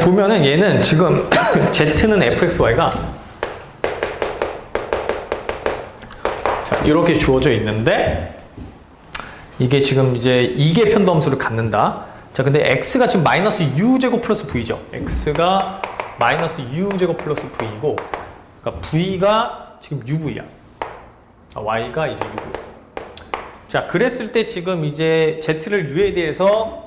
보면은 얘는 지금 z는 fxy가 자, 이렇게 주어져 있는데 이게 지금 이제 이게 편도함수를 갖는다. 자, 근데 x가 지금 마이너스 u제곱 플러스 v죠. x가 마이너스 u제곱 플러스 v이고, 그러니까 v가 지금 uv야. y가 이제 u고. 자, 그랬을 때 지금 이제 z를 u에 대해서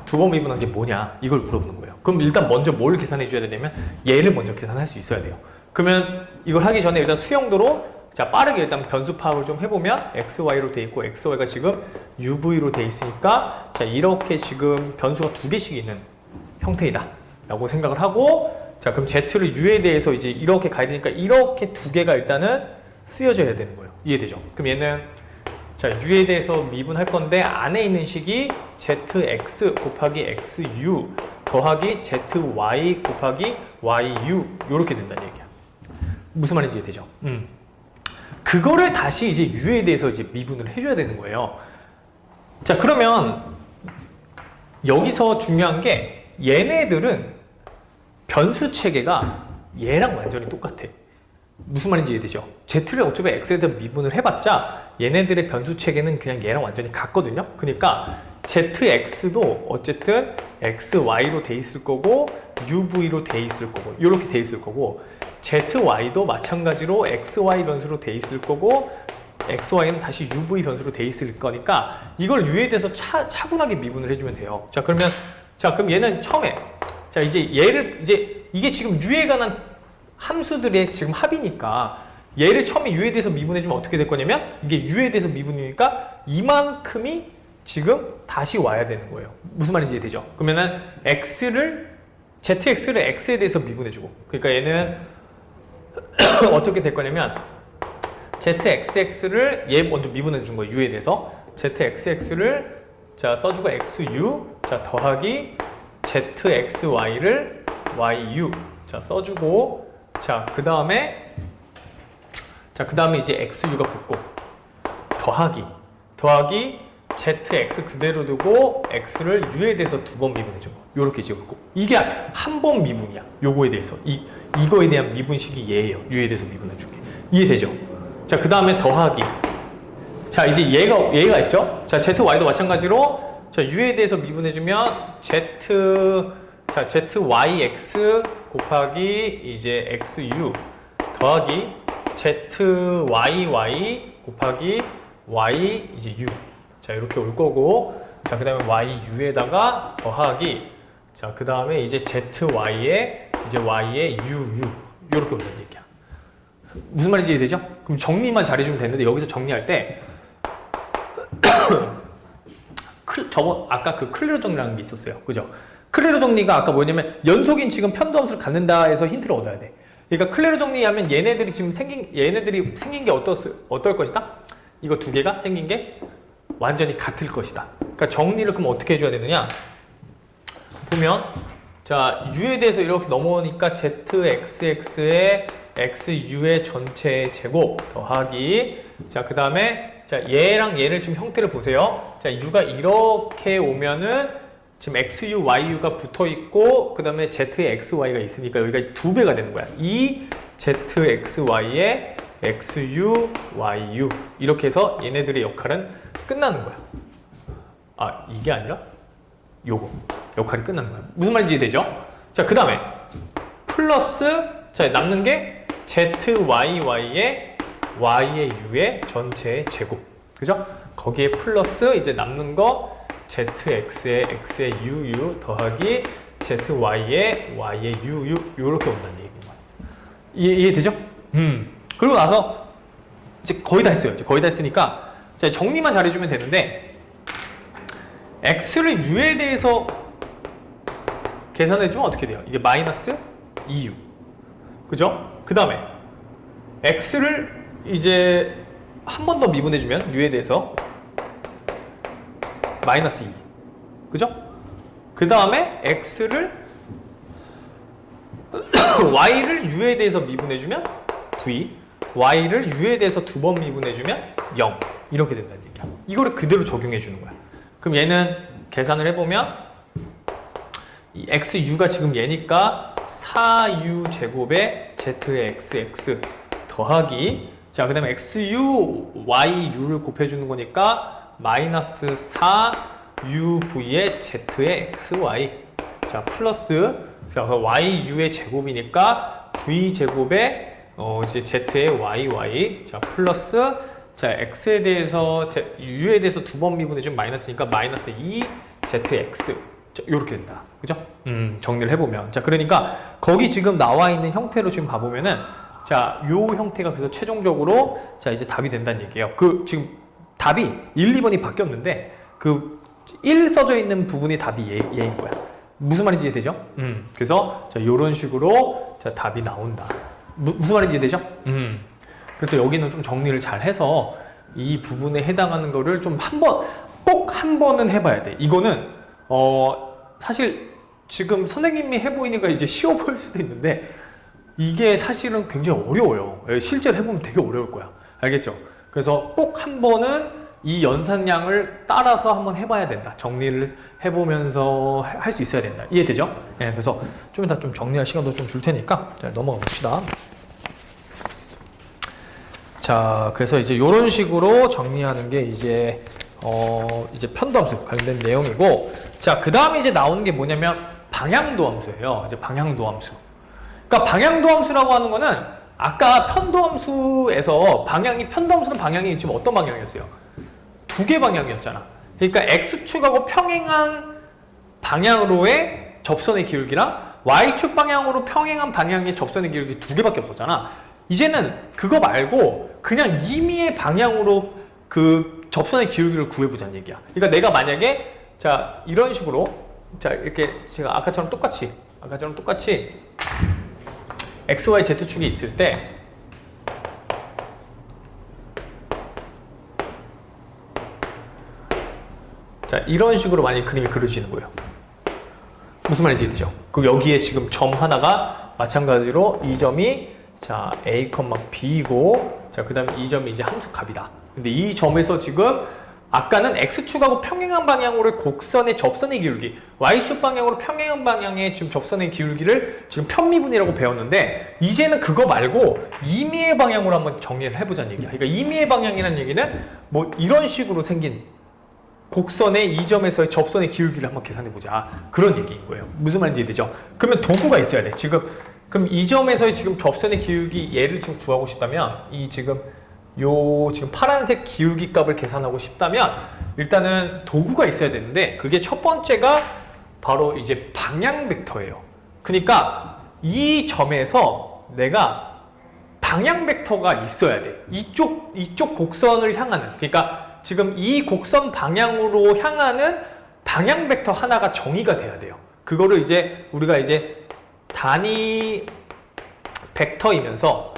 두 번 미분한 게 뭐냐 이걸 물어보는 거예요. 그럼 일단 먼저 뭘 계산해 줘야 되냐면 얘를 먼저 계산할 수 있어야 돼요. 그러면 이걸 하기 전에 일단 수용도로 자 빠르게 일단 변수 파악을 좀 해보면 xy로 돼 있고 xy가 지금 uv로 돼 있으니까 자 이렇게 지금 변수가 두 개씩 있는 형태이다 라고 생각을 하고, 자 그럼 z를 u에 대해서 이제 이렇게 가야 되니까 이렇게 두 개가 일단은 쓰여져야 되는 거예요. 이해되죠? 그럼 얘는 자 u에 대해서 미분할 건데 안에 있는 식이 zx 곱하기 xu 더하기 zy 곱하기 yu 이렇게 된다는 얘기야. 무슨 말인지 이해되죠? 그거를 다시 이제 u에 대해서 이제 미분을 해줘야 되는 거예요. 자 그러면 여기서 중요한 게 얘네들은 변수 체계가 얘랑 완전히 똑같아. 무슨 말인지 이해되죠? z를 어차피 x에 대한 미분을 해봤자 얘네들의 변수 체계는 그냥 얘랑 완전히 같거든요. 그러니까 zx도 어쨌든 xy로 돼 있을 거고 uv로 돼 있을 거고 이렇게 돼 있을 거고, zy도 마찬가지로 xy 변수로 돼 있을 거고 xy는 다시 uv 변수로 돼 있을 거니까 이걸 u에 대해서 차분하게 미분을 해주면 돼요. 자 그러면 그럼 얘는 처음에 자 이제 얘를 이제 이게 지금 u에 관한 함수들의 지금 합이니까 얘를 처음에 u에 대해서 미분해주면 어떻게 될 거냐면 이게 u에 대해서 미분이니까 이만큼이 지금 다시 와야 되는 거예요. 무슨 말인지 이해되죠? 그러면은 zx를 x에 대해서 미분해주고, 그러니까 얘는 어떻게 될 거냐면 zxx를 얘 먼저 미분해 준 거예요. u에 대해서 zxx를 자 써주고 xu 자 더하기 zxy를 yu 자 써주고, 자 그 다음에 이제 xu가 붙고 더하기 zx 그대로 두고 x를 u에 대해서 두 번 미분해 준 거. 요렇게 지었고 이게 한 번 미분이야. 요거에 대해서 이거에 대한 미분식이 얘예요. u에 대해서 미분해 줄게. 이해되죠? 자, 그 다음에 더하기. 자, 이제 얘가 있죠? 자, zy도 마찬가지로 자, u에 대해서 미분해 주면 zyx 곱하기 이제 xu 더하기 zyy 곱하기 y 이제 u. 자, 이렇게 올 거고, 자, 그 다음에 yu에다가 더하기, 자, 그 다음에 이제 zy에 이제 y에 uu 이렇게 온다는 얘기야. 무슨 말인지 이해되죠? 그럼 정리만 잘해주면 되는데 여기서 정리할 때 아까 그 클레로 정리라는 게 있었어요. 그죠? 클레로 정리가 아까 뭐냐면 연속인 지금 편도함수를 갖는다 해서 힌트를 얻어야 돼. 그러니까 클레로 정리하면 얘네들이 생긴 게 어떨 것이다? 이거 두 개가 생긴 게 완전히 같을 것이다. 그러니까 정리를 그럼 어떻게 해줘야 되느냐? 보면 자 u에 대해서 이렇게 넘어오니까 zxx의 xu의 전체 제곱 더하기, 자 그 다음에 자 얘랑 얘를 지금 형태를 보세요. 자 u가 이렇게 오면은 지금 xu, yu가 붙어 있고 그 다음에 zxy가 있으니까 여기가 두 배가 되는 거야. 이 zxy의 xu, yu 이렇게 해서 얘네들의 역할은 끝나는 거야. 아 이게 아니라 요거 역할이 끝나는 거야. 무슨 말인지 되죠? 자 그 다음에 플러스 자 남는 게 zyy의 y의 u의 전체의 제곱, 그죠? 거기에 플러스 이제 남는 거 zx의 x의 uu 더하기 zy의 y의 uu 요렇게 온다는 얘기인 거야. 이해되죠? 그리고 나서 이제 거의 다 했어요. 이제 거의 다 했으니까 자, 정리만 잘해주면 되는데 x를 u에 대해서 계산해주면 어떻게 돼요? 이게 마이너스 2u, 그죠? 그 다음에 x를 이제 한 번 더 미분해주면 u에 대해서 마이너스 2, 그죠? 그 다음에 x를 y를 u에 대해서 미분해주면 v, y를 u에 대해서 두 번 미분해주면 0 이렇게 된다는 얘기야. 이거를 그대로 적용해주는 거야. 그럼 얘는 계산을 해보면 이 XU가 지금 얘니까 4U 제곱에 Z의 XX 더하기 자, 그 다음에 XU, YU를 곱해주는 거니까 마이너스 4UV의 Z의 XY 자, 플러스 자, YU의 제곱이니까 V 제곱에 이제 Z의 YY 자, 플러스 자, X에 대해서 U에 대해서 두 번 미분해주면 마이너스니까 마이너스 2ZX 자, 요렇게 된다. 그죠? 정리를 해보면 자, 그러니까 거기 지금 나와 있는 형태로 지금 봐보면은 자, 요 형태가 그래서 최종적으로 자, 이제 답이 된다는 얘기예요. 그 지금 답이 1, 2번이 바뀌었는데 그 1 써져 있는 부분이 답이 얘인 거야. 무슨 말인지 이해되죠? 그래서 자, 요런 식으로 자, 답이 나온다. 무슨 말인지 이해되죠? 그래서 여기는 좀 정리를 잘 해서 이 부분에 해당하는 거를 좀 꼭 한 번은 해봐야 돼. 이거는 사실 지금 선생님이 해보이니까 이제 쉬워 보일 수도 있는데 이게 사실은 굉장히 어려워요. 실제로 해보면 되게 어려울 거야. 알겠죠? 그래서 꼭 한 번은 이 연산량을 따라서 한번 해봐야 된다. 정리를 해보면서 할 수 있어야 된다. 이해되죠? 네, 그래서 좀 이따 좀 정리할 시간도 좀 줄 테니까 자, 넘어가 봅시다. 자, 그래서 이제 이런 식으로 정리하는 게 이제 편도함수 관련된 내용이고, 자, 그 다음에 이제 나오는 게 뭐냐면 방향도함수예요. 이제 방향도함수. 그러니까 방향도함수라고 하는 거는 아까 편도함수에서 편도함수는 방향이 지금 어떤 방향이었어요? 두 개 방향이었잖아. 그러니까 x축하고 평행한 방향으로의 접선의 기울기랑 y축 방향으로 평행한 방향의 접선의 기울기 두 개밖에 없었잖아. 이제는 그거 말고 그냥 임의의 방향으로 그 접선의 기울기를 구해보자는 얘기야. 그러니까 내가 만약에 자, 이런 식으로 자, 이렇게 제가 아까처럼 똑같이 x, y, z축이 있을 때 자, 이런 식으로 많이 그림이 그려지는 거예요. 무슨 말인지 이해되죠? 그럼 여기에 지금 점 하나가 마찬가지로 이 점이 자, A, B이고 자, 그 다음에 이 점이 이제 함수값이다. 근데 이 점에서 지금 아까는 X축하고 평행한 방향으로 곡선의 접선의 기울기, Y축 방향으로 평행한 방향의 지금 접선의 기울기를 지금 편미분이라고 배웠는데 이제는 그거 말고 임의의 방향으로 한번 정리를 해보자는 얘기야. 그러니까 임의의 방향이라는 얘기는 뭐 이런 식으로 생긴 곡선의 이 점에서의 접선의 기울기를 한번 계산해보자. 그런 얘기인 거예요. 무슨 말인지 이해되죠? 그러면 도구가 있어야 돼. 그럼 이 점에서의 지금 접선의 기울기 얘를 지금 구하고 싶다면 이 지금 파란색 기울기 값을 계산하고 싶다면 일단은 도구가 있어야 되는데 그게 첫 번째가 바로 이제 방향 벡터예요. 그러니까 이 점에서 내가 방향 벡터가 있어야 돼. 이쪽 곡선을 향하는, 그러니까 지금 이 곡선 방향으로 향하는 방향 벡터 하나가 정의가 돼야 돼요. 그거를 이제 우리가 이제 단위 벡터이면서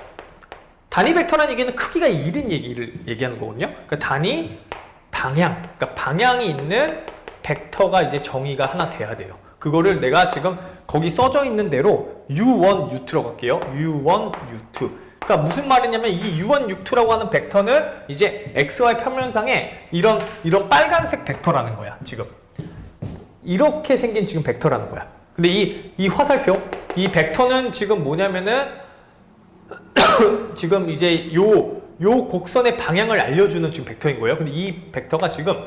단위 벡터라는 얘기는 크기가 1인 얘기를 얘기하는 거거든요. 그러니까 단위 방향, 그러니까 방향이 있는 벡터가 이제 정의가 하나 돼야 돼요. 그거를 내가 지금 거기 써져 있는 대로 U1, U2라고 할게요. U1, U2. 그러니까 무슨 말이냐면 이 U1, U2라고 하는 벡터는 이제 XY 평면상에 이런 빨간색 벡터라는 거야. 지금 이렇게 생긴 지금 벡터라는 거야. 근데 이 화살표, 이 벡터는 지금 뭐냐면은 지금 이제 요 곡선의 방향을 알려주는 지금 벡터인 거예요. 근데 이 벡터가 지금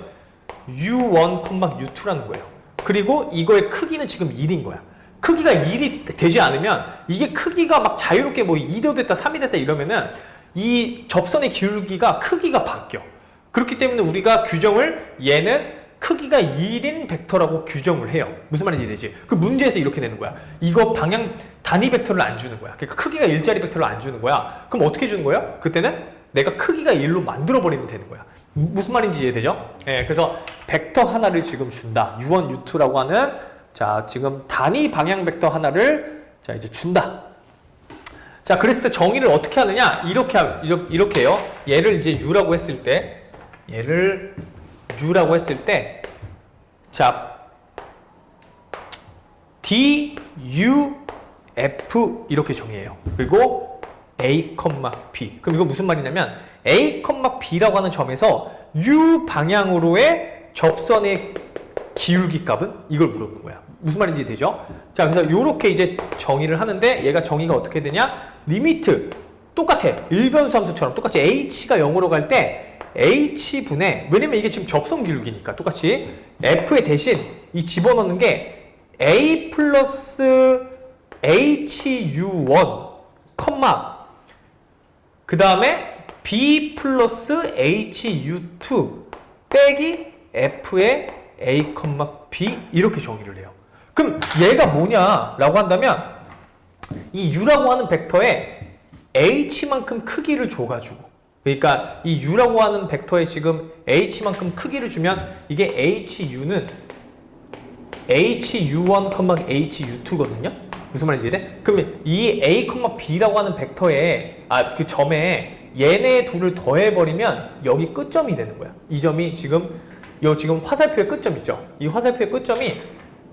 U1, U2라는 거예요. 그리고 이거의 크기는 지금 1인 거야. 크기가 1이 되지 않으면 이게 크기가 막 자유롭게 뭐 2도 됐다 3이 됐다 이러면은 이 접선의 기울기가 크기가 바뀌어. 그렇기 때문에 우리가 규정을 얘는 크기가 1인 벡터라고 규정을 해요. 무슨 말인지 되지? 그 문제에서 이렇게 내는 거야. 이거 방향 단위 벡터를 안 주는 거야. 그러니까 크기가 일자리 벡터를 안 주는 거야. 그럼 어떻게 주는 거야? 그때는 내가 크기가 1로 만들어 버리면 되는 거야. 무슨 말인지 이해되죠? 예, 그래서 벡터 하나를 지금 준다. U1, U2라고 하는 자, 지금 단위 방향 벡터 하나를 자, 이제 준다. 자, 그랬을 때 정의를 어떻게 하느냐? 이렇게 해요. 얘를 이제 U라고 했을 때 자, D, U, F 이렇게 정의해요. 그리고 A, B. 그럼 이건 무슨 말이냐면 A, B라고 하는 점에서 U 방향으로의 접선의 기울기 값은 이걸 물어보는 거야. 무슨 말인지 되죠? 자, 그래서 이렇게 이제 정의를 하는데 얘가 정의가 어떻게 되냐? 리미트 똑같아. 일변수 함수처럼 똑같이 h가 0으로 갈 때 h분의, 왜냐면 이게 지금 접선 기울기니까 똑같이 f의 대신 이 집어넣는 게 a 플러스 hu1 컴마 그 다음에 b 플러스 hu2 빼기 f의 a, b 이렇게 정의를 해요. 그럼 얘가 뭐냐라고 한다면 이 u라고 하는 벡터에 h만큼 크기를 줘가지고, 그러니까 이 u라고 하는 벡터에 지금 h만큼 크기를 주면 이게 hu는 hu1, hu2거든요. 무슨 말인지 이해돼? 그러면 이 a, b라고 하는 벡터에 그 점에 얘네 둘을 더해버리면 여기 끝점이 되는 거야. 이 점이 지금 지금 화살표의 끝점 있죠? 이 화살표의 끝점이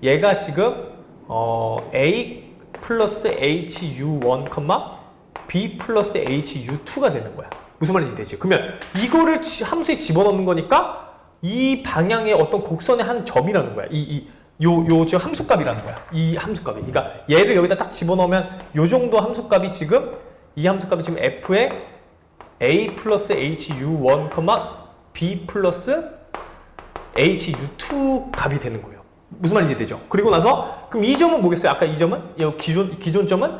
얘가 지금 a 플러스 hu1, b 플러스 hu2가 되는 거야. 무슨 말인지 되지? 그러면 이거를 함수에 집어넣는 거니까 이 방향의 어떤 곡선의 한 점이라는 거야. 지금 함수값이라는 거야. 이 함수값이. 그러니까 얘를 여기다 딱 집어넣으면 요 정도 함수값이 지금 이 함수값이 지금 f의 a 플러스 hu1, b 플러스 hu2 값이 되는 거예요. 무슨 말인지 되죠? 그리고 나서 그럼 이 점은 뭐겠어요? 아까 이 점은 기존 점은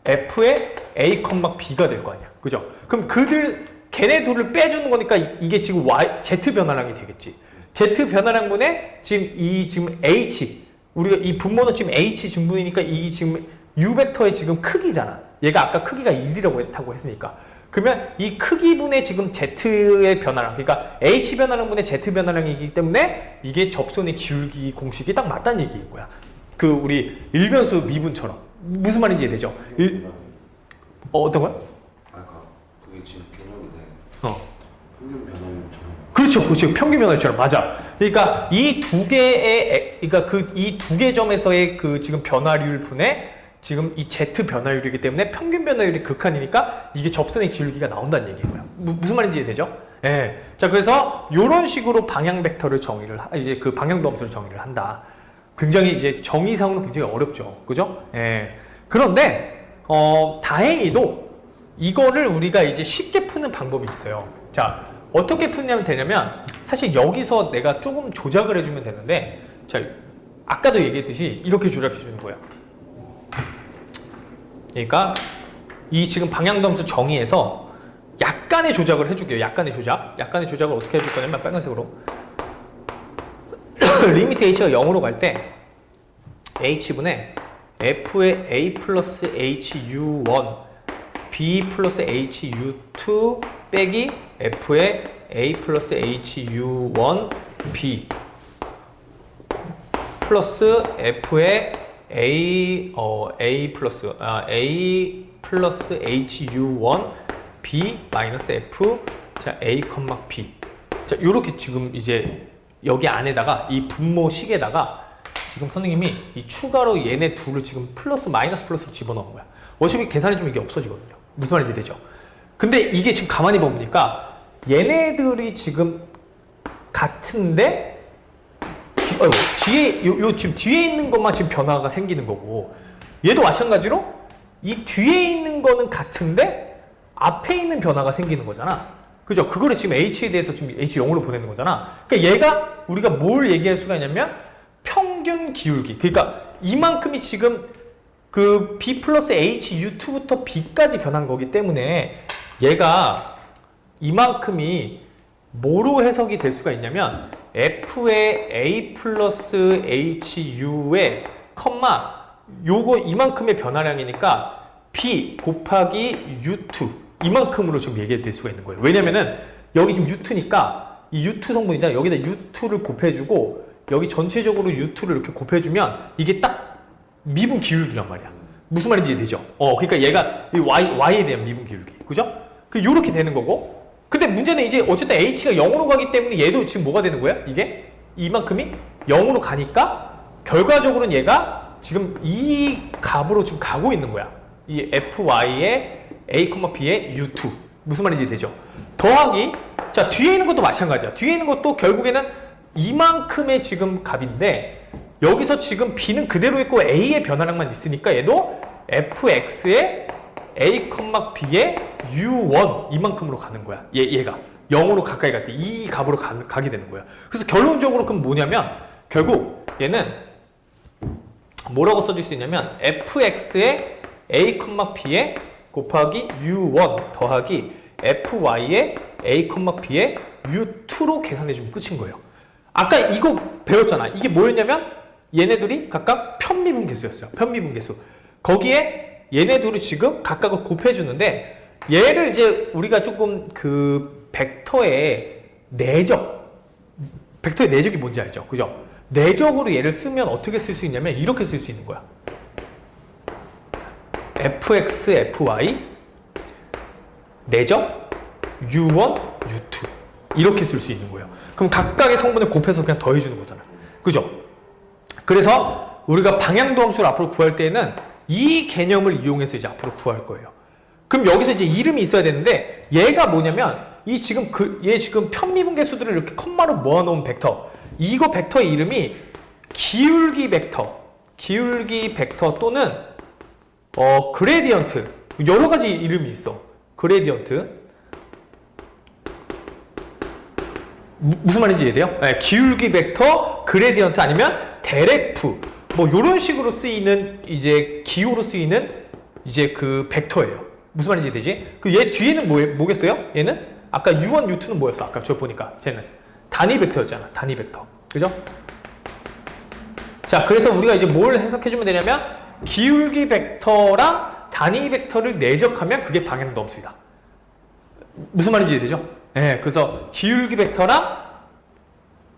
f의 a, b가 될 거 아니야. 그죠? 그럼 걔네 둘을 빼주는 거니까 이게 지금 z 변화량이 되겠지. z 변화량분의 지금 h, 우리가 이 분모는 지금 h 증분이니까 이 지금 u 벡터의 지금 크기잖아. 얘가 아까 크기가 1이라고 했으니까. 그러면 이 크기분의 지금 z의 변화량, 그러니까 h 변화량분의 z 변화량이기 때문에 이게 접선의 기울기 공식이 딱 맞다는 얘기인 거야. 그 우리 일변수 미분처럼. 무슨 말인지 이해되죠? 어떤 거야? 아까 그게 지금 개념인데 평균 변화율처럼. 그렇죠. 그렇죠. 평균 변화율처럼. 맞아. 그러니까 이 두 개의, 그러니까 이 두 개 점에서의 그 지금 변화율 분의 지금 이 z 변화율이기 때문에 평균 변화율이 극한이니까 이게 접선의 기울기가 나온다는 얘기인 거야. 무슨 말인지 이해되죠? 예. 자, 그래서 이런 식으로 방향 벡터를 이제 그 방향도 함수를 정의를 한다. 굉장히 이제 정의상으로 굉장히 어렵죠. 그죠? 예. 그런데, 다행히도 이거를 우리가 이제 쉽게 푸는 방법이 있어요. 자, 어떻게 푸냐면 되냐면, 사실 여기서 내가 조금 조작을 해주면 되는데, 자, 아까도 얘기했듯이 이렇게 조작해주는 거예요. 그러니까, 이 지금 방향도 함수 정의에서 약간의 조작을 해줄게요. 약간의 조작을 어떻게 해줄 거냐면, 빨간색으로. 리미트 h가 0으로 갈 때 h분의 f의 a 플러스 hu1 b 플러스 hu2 빼기 f의 a 플러스 hu1 b 플러스 f의 a 플러스 hu1 b 마이너스 f 자 a, b 자 요렇게 지금 이제 여기 안에다가 이 분모식에다가 지금 선생님이 이 추가로 얘네 둘을 지금 마이너스 플러스로 집어넣은 거야. 어차피 계산이 좀 이게 없어지거든요. 무슨 말인지 되죠? 근데 이게 지금 가만히 보니까 얘네들이 지금 같은데 지금 뒤에 있는 것만 지금 변화가 생기는 거고 얘도 마찬가지로 이 뒤에 있는 거는 같은데 앞에 있는 변화가 생기는 거잖아. 그죠? 그거를 지금 h에 대해서 지금 h0으로 보내는 거잖아. 그러니까 얘가 우리가 뭘 얘기할 수가 있냐면 평균 기울기. 그러니까 이만큼이 지금 그 b 플러스 hu2부터 b까지 변한 거기 때문에 얘가 이만큼이 뭐로 해석이 될 수가 있냐면 f의 a 플러스 hu의 요거 이만큼의 변화량이니까 b 곱하기 u2 이만큼으로 지금 얘기될 수가 있는 거예요. 왜냐면은 여기 지금 U2니까 이 U2 성분이잖아. 여기다 U2를 곱해주고 여기 전체적으로 U2를 이렇게 곱해주면 이게 딱 미분 기울기란 말이야. 무슨 말인지 이해되죠? 그러니까 얘가 이 Y에 대한 미분 기울기. 그죠? 요렇게 되는 거고. 근데 문제는 이제 어쨌든 H가 0으로 가기 때문에 얘도 지금 뭐가 되는 거야? 이게 이만큼이 0으로 가니까 결과적으로는 얘가 지금 이 값으로 지금 가고 있는 거야. 이 FY의 A, B의 U2. 무슨 말인지 되죠? 더하기, 자, 뒤에 있는 것도 마찬가지야. 뒤에 있는 것도 결국에는 이만큼의 지금 값인데 여기서 지금 b는 그대로 있고 a의 변화량만 있으니까 얘도 fx의 a, b의 u1 이만큼으로 가는 거야. 얘가 0으로 가까이 갈 때 이 값으로 가게 되는 거야. 그래서 결론적으로 그럼 뭐냐면 결국 얘는 뭐라고 써줄 수 있냐면 fx의 a, b에 곱하기 u1 더하기 fy의 a, b의 u2로 계산해주면 끝인 거예요. 아까 이거 배웠잖아. 이게 뭐였냐면 얘네들이 각각 편미분계수였어요. 편미분계수. 거기에 얘네 둘이 지금 각각을 곱해주는데 얘를 이제 우리가 조금 그 벡터의 벡터의 내적이 뭔지 알죠? 그죠? 내적으로 얘를 쓰면 어떻게 쓸 수 있냐면 이렇게 쓸 수 있는 거야. fx, fy 내적 u1, u2 이렇게 쓸 수 있는 거예요. 그럼 각각의 성분을 곱해서 그냥 더해주는 거잖아. 그죠? 그래서 우리가 방향도 함수를 앞으로 구할 때에는 이 개념을 이용해서 이제 앞으로 구할 거예요. 그럼 여기서 이제 이름이 있어야 되는데 얘가 뭐냐면 얘 지금 편미분계수들을 이렇게 컴마로 모아놓은 벡터. 이거 벡터의 이름이 기울기 벡터 또는 그레디언트. 여러 가지 이름이 있어. 그레디언트. 무슨 말인지 이해돼요? 네, 기울기 벡터, 그레디언트 아니면 데레프. 뭐 이런 식으로 쓰이는 이제 기호로 쓰이는 이제 그 벡터예요. 무슨 말인지 이해되지? 그 얘 뒤에는 뭐겠어요? 얘는 아까 u1, u2는 뭐였어? 아까 저 보니까 쟤는 단위 벡터였잖아. 단위 벡터. 그죠? 자, 그래서 우리가 이제 뭘 해석해주면 되냐면 기울기 벡터랑 단위 벡터를 내적하면 그게 방향도 함수이다. 무슨 말인지 이해되죠? 네, 그래서 기울기 벡터랑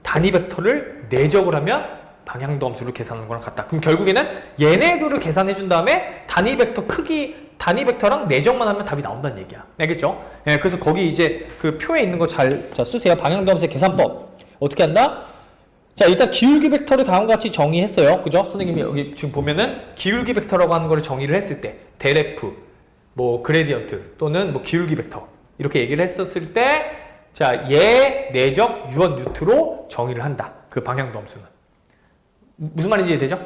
단위 벡터를 내적을 하면 방향도 함수를 계산하는 거랑 같다. 그럼 결국에는 얘네들을 계산해 준 다음에 단위 벡터 크기, 단위 벡터랑 내적만 하면 답이 나온다는 얘기야. 알겠죠? 예, 그래서 거기 이제 그 표에 있는 거 잘 쓰세요. 방향도 함수의 계산법. 어떻게 한다? 자, 일단 기울기 벡터를 다음과 같이 정의했어요. 그죠? 선생님이 여기 지금 보면은 기울기 벡터라고 하는 거를 정의를 했을 때 데레프, 뭐 그레디언트 또는 뭐 기울기 벡터 이렇게 얘기를 했었을 때 자, 얘 내적 u1, u2로 정의를 한다. 그 방향도 함수는. 무슨 말인지 이해되죠?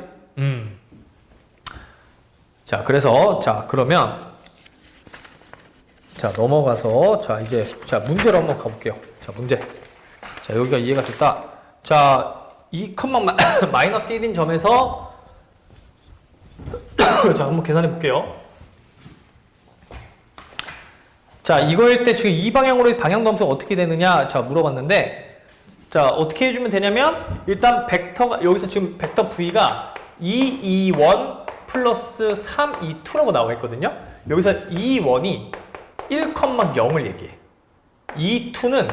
자, 그래서 자, 그러면 자, 넘어가서 자, 이제 자, 문제로 한번 가볼게요. 자, 문제. 자, 여기가 이해가 됐다. 자, 2,-1인 점에서 자, 한번 계산해 볼게요. 자, 이거일 때 지금 이 방향으로 방향도 함수가 어떻게 되느냐 자, 물어봤는데 자, 어떻게 해주면 되냐면 일단 벡터가 여기서 지금 벡터 v가 2, 2, 1 플러스 3, 2, 2라고 나와 있거든요. 여기서 2, 1이 1,0을 얘기해. 2, 2는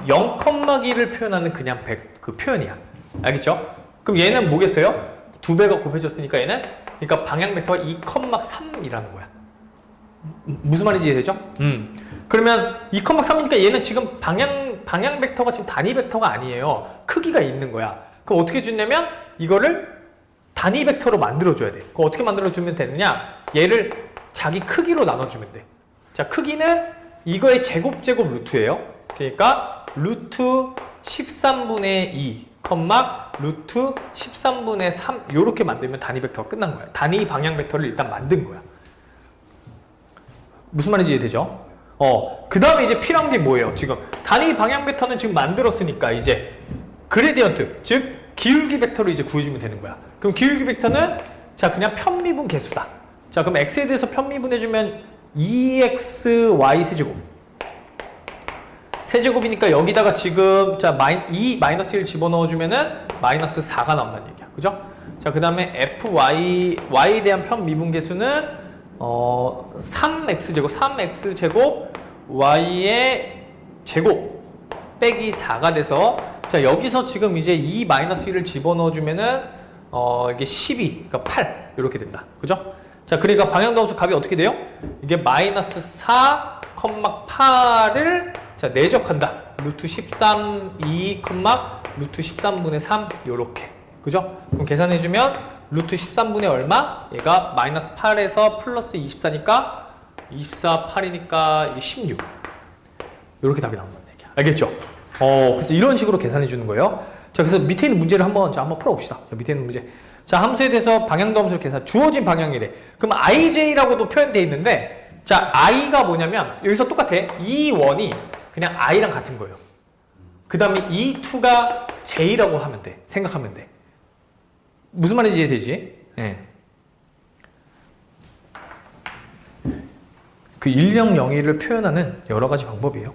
0,2를 표현하는 그냥 그 표현이야. 알겠죠? 그럼 얘는 뭐겠어요? 두 배가 곱해졌으니까 얘는 그러니까 방향 벡터가 2,3이라는 거야. 무슨 말인지 이해되죠? 그러면 2,3이니까 얘는 지금 방향 벡터가 지금 단위 벡터가 아니에요. 크기가 있는 거야. 그럼 어떻게 주냐면 이거를 단위 벡터로 만들어줘야 돼. 그럼 어떻게 만들어주면 되느냐? 얘를 자기 크기로 나눠주면 돼. 자, 크기는 이거의 제곱 루트예요. 그러니까 루트 13분의 2, 루트 13분의 3 이렇게 만들면 단위 벡터가 끝난 거야. 단위 방향 벡터를 일단 만든 거야. 무슨 말인지 이해되죠? 그 다음에 이제 필요한 게 뭐예요? 지금 단위 방향 벡터는 지금 만들었으니까 이제 그레디언트, 즉 기울기 벡터를 이제 구해주면 되는 거야. 그럼 기울기 벡터는 자, 그냥 편미분 계수다. 자, 그럼 x에 대해서 편미분해주면 2xy 세제곱이니까 여기다가 지금 자, 2-1을 집어넣어주면은 마이너스 4가 나온다는 얘기야. 그죠? 자, 그 다음에 y에 대한 편미분계수는 3x제곱 y의 제곱 빼기 4가 돼서 자, 여기서 지금 이제 2-1을 집어넣어주면은 이게 12, 그러니까 8 이렇게 된다. 그죠? 자, 그러니까 방향도 함수 값이 어떻게 돼요? 이게 마이너스 4,8을 자, 내적한다. 루트 13, 2, 루트 13분의 3 요렇게. 그죠? 그럼 계산해주면 루트 13분의 얼마? 얘가 마이너스 8에서 플러스 24니까 24, 8이니까 이게 16. 요렇게 답이 나온다는 얘기야. 알겠죠? 그래서 이런 식으로 계산해주는 거예요. 자, 그래서 밑에 있는 문제를 한번 풀어봅시다. 자, 밑에 있는 문제. 자, 함수에 대해서 방향도 함수를 계산. 주어진 방향이래. 그럼 IJ라고도 표현되어 있는데, 자, I가 뭐냐면, 여기서 똑같아. 이 원이 그냥 I랑 같은 거예요. 그 다음에 이 2가 J라고 하면 돼. 생각하면 돼. 무슨 말인지 이해되지? 예. 그 일령 영의를 표현하는 여러 가지 방법이에요.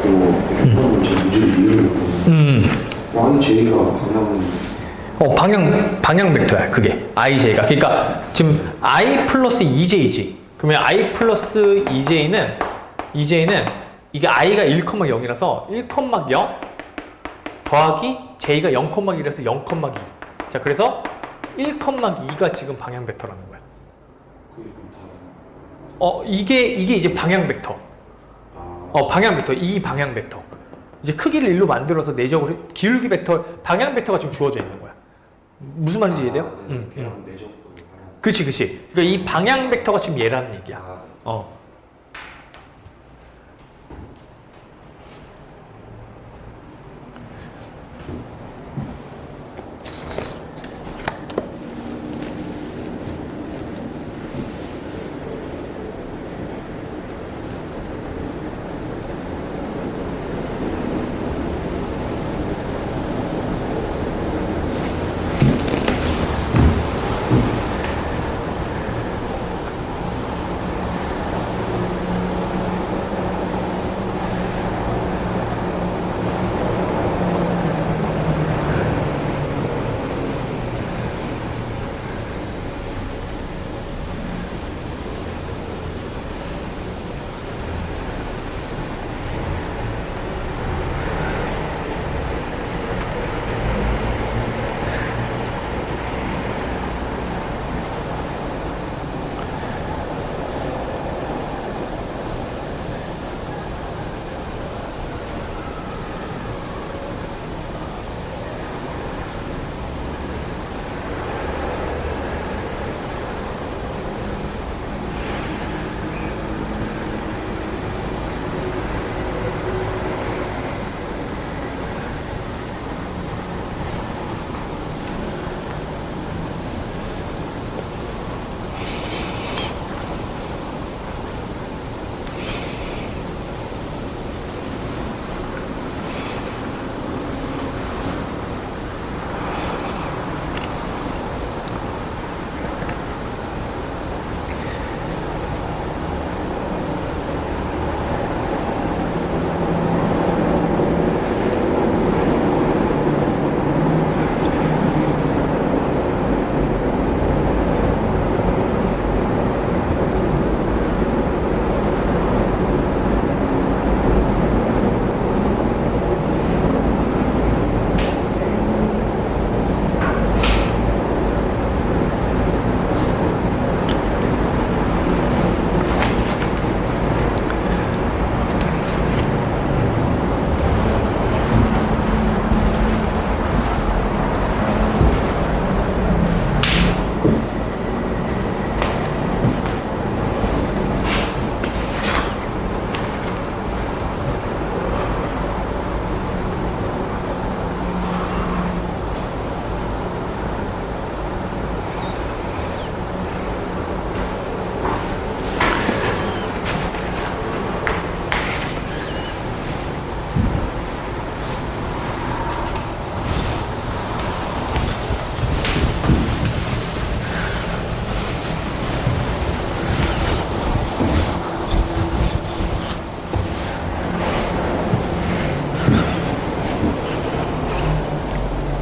그리고 제 문제를 이해를 못하는 왕 J가 방향 벡터야, 그게. IJ가. 그러니까 지금 I 플러스 EJ지. 그러면 I 플러스 EJ는 이게 I가 1,0이라서 1,0 더하기 J가 0,1이라서 0,2. 자, 그래서 1,2가 지금 방향 벡터라는 거야. 그게 좀 다른. 이게 이제 방향 벡터. 방향 벡터. 이 방향 벡터. 이제 크기를 1로 만들어서 내적으로 기울기 벡터, 방향 벡터가 지금 주어져 있는 거야. 무슨 말인지 이해돼요? 그냥 내적. 그치. 그러니까 이 방향 벡터가 지금 얘라는 얘기야.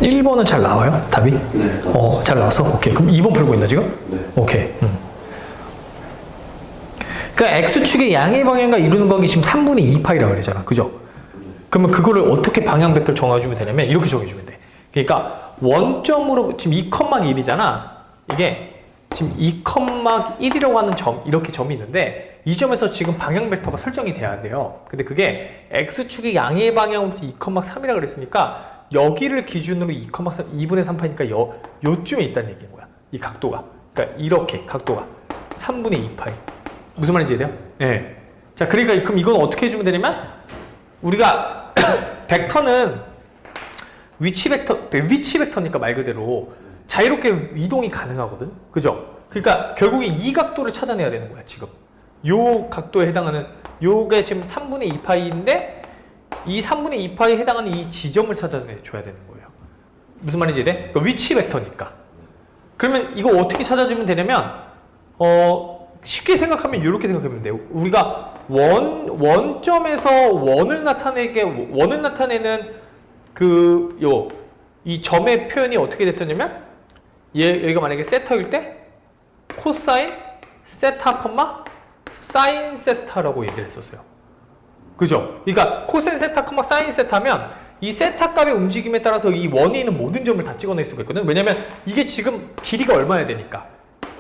일 1번은 잘 나와요? 답이? 네. 잘 나왔어? 오케이. 그럼 2번 풀고 있나 지금? 네. 오케이. 그러니까 X축의 양의 방향과 이루는 관계 지금 3분의 2파이라고 그랬잖아. 그죠? 그러면 그거를 어떻게 방향 벡터를 정해주면 되냐면 이렇게 정해주면 돼. 그러니까 원점으로 지금 2,1이잖아. 이게 지금 2,1이라고 하는 점, 이렇게 점이 있는데 이 점에서 지금 방향 벡터가 설정이 돼야 돼요. 근데 그게 x축이 양의 방향으로 2,3이라고 그랬으니까 여기를 기준으로 2,3, 2분의 3파니까 요쯤에 있다는 얘기인 거야. 이 각도가. 그러니까 이렇게 각도가 3분의 2파이. 무슨 말인지 이해돼요? 네. 자, 그러니까 그럼 이건 어떻게 해주면 되냐면 우리가 벡터는 위치 벡터니까 말 그대로 자유롭게 이동이 가능하거든. 그죠? 그러니까 결국에 이 각도를 찾아내야 되는 거야, 지금. 요 각도에 해당하는 요게 지금 3분의 2파이인데 이 3분의 2파이에 해당하는 이 지점을 찾아내줘야 되는 거예요. 무슨 말인지 이해? 그러니까 위치 벡터니까. 그러면 이거 어떻게 찾아주면 되냐면 쉽게 생각하면 이렇게 생각하면 돼요. 우리가 원점에서 원을 나타내는 이 점의 표현이 어떻게 됐었냐면 여기가 만약에 세타일 때 코사인 세타 콤마 사인 세타라고 얘기를 했었어요. 그죠? 그러니까 코사인 세타 콤마 사인 세타면 이 세타 값의 움직임에 따라서 이 원에 있는 모든 점을 다 찍어낼 수가 있거든. 왜냐면 이게 지금 길이가 얼마여야 되니까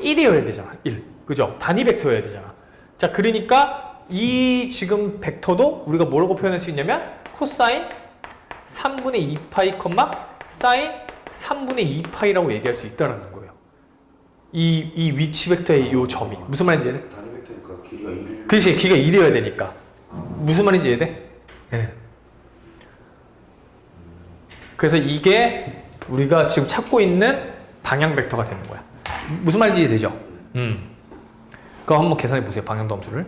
1이어야 되잖아. 1. 그죠? 단위 벡터여야 되잖아. 자, 그러니까 이 지금 벡터도 우리가 뭐라고 표현할 수 있냐면 코사인 3분의 2파이 콤마 사인 3분의 2파이라고 얘기할 수 있다는 거예요. 이 위치 벡터의 이 점이 무슨 말인지 이해돼? 단위 벡터니까 길이가 1. 그렇지, 길이가 1이어야 되니까. 무슨 말인지 이해돼? 네. 그래서 이게 우리가 지금 찾고 있는 방향 벡터가 되는 거야. 무슨 말인지 이해되죠? 그거 한번 계산해 보세요. 방향 함수를.